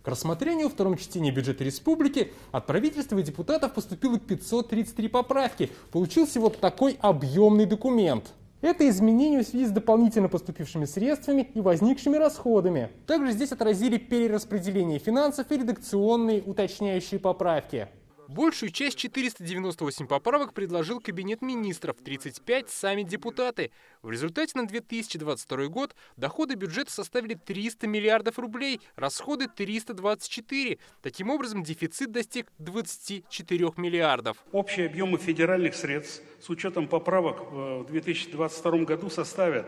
К рассмотрению в втором чтении бюджета республики от правительства и депутатов поступило 533 поправки. Получился вот такой объемный документ. Это изменения в связи с дополнительно поступившими средствами и возникшими расходами. Также здесь отразили перераспределение финансов и редакционные уточняющие поправки. Большую часть 498 поправок предложил Кабинет министров, 35 – сами депутаты. В результате на 2022 год доходы бюджета составили 300 миллиардов рублей, расходы – 324. Таким образом, дефицит достиг 24 миллиардов. Общие объемы федеральных средств с учетом поправок в 2022 году составят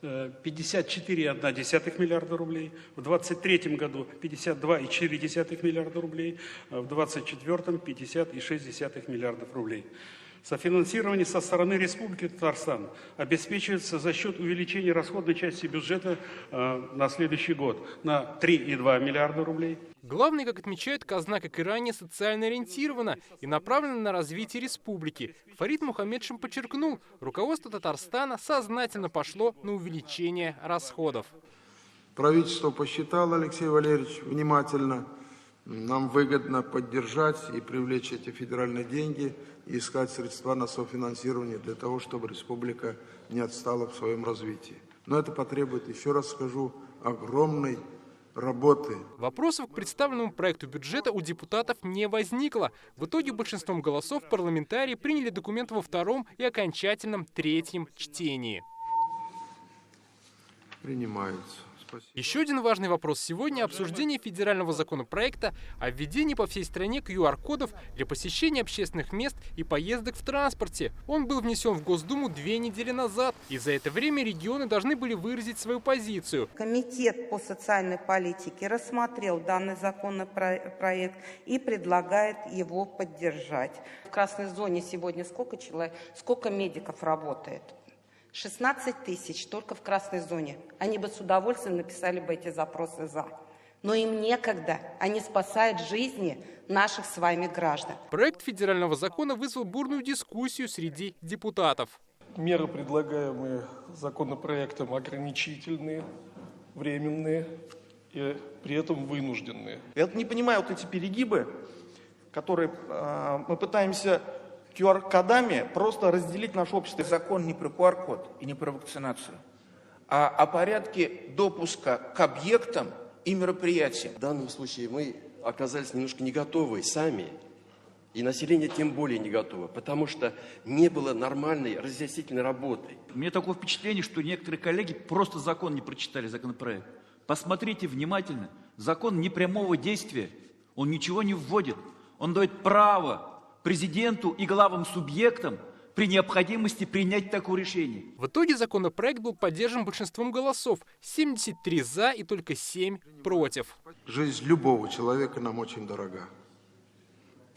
54,1 миллиарда рублей, в 2023 году 52,4 миллиарда рублей, в 2024 50,6 миллиардов рублей. Софинансирование со стороны Республики Татарстан обеспечивается за счет увеличения расходной части бюджета на следующий год на 3,2 миллиарда рублей. Главное, как отмечает казна, как и ранее, социально ориентирована и направлена на развитие республики. Фарид Мухаммедшин подчеркнул, руководство Татарстана сознательно пошло на увеличение расходов. Правительство посчитало, Алексей Валерьевич, внимательно. Нам выгодно поддержать и привлечь эти федеральные деньги и искать средства на софинансирование для того, чтобы республика не отстала в своем развитии. Но это потребует, еще раз скажу, огромной работы. Вопросов к представленному проекту бюджета у депутатов не возникло. В итоге большинством голосов парламентарии приняли документ во втором и окончательном третьем чтении. Принимается. Еще один важный вопрос сегодня – обсуждение федерального законопроекта о введении по всей стране QR-кодов для посещения общественных мест и поездок в транспорте. Он был внесен в Госдуму 2 недели назад, и за это время регионы должны были выразить свою позицию. Комитет по социальной политике рассмотрел данный законопроект и предлагает его поддержать. В красной зоне сегодня сколько медиков работает? 16 тысяч только в красной зоне. Они бы с удовольствием написали бы эти запросы «за». Но им некогда. Они спасают жизни наших с вами граждан. Проект федерального закона вызвал бурную дискуссию среди депутатов. Меры, предлагаемые законопроектом, ограничительные, временные и при этом вынужденные. Я не понимаю вот эти перегибы, которые мы пытаемся QR-кодами просто разделить наше общество. Закон не про QR-код и не про вакцинацию, а о порядке допуска к объектам и мероприятиям. В данном случае мы оказались немножко не готовы сами, и население тем более не готово, потому что не было нормальной разъяснительной работы. У меня такое впечатление, что некоторые коллеги просто закон не прочитали, законопроект. Посмотрите внимательно. Закон не прямого действия, он ничего не вводит. Он дает право президенту и главам субъектам при необходимости принять такое решение. В итоге законопроект был поддержан большинством голосов. 73 за и только 7 против. Жизнь любого человека нам очень дорога.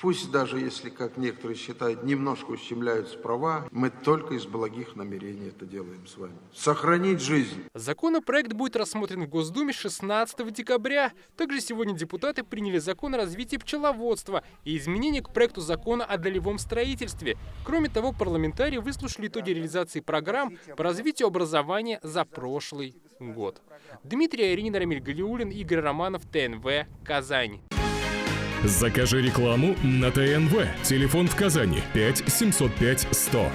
Пусть даже если, как некоторые считают, немножко ущемляются права, мы только из благих намерений это делаем с вами. Сохранить жизнь. Законопроект будет рассмотрен в Госдуме 16 декабря. Также сегодня депутаты приняли закон о развитии пчеловодства и изменения к проекту закона о долевом строительстве. Кроме того, парламентарии выслушали итоги реализации программ по развитию образования за прошлый год. Дмитрий Айринин, Рамиль Галиуллин, Игорь Романов, ТНВ, Казань. Закажи рекламу на ТНВ. Телефон в Казани 5 705 100.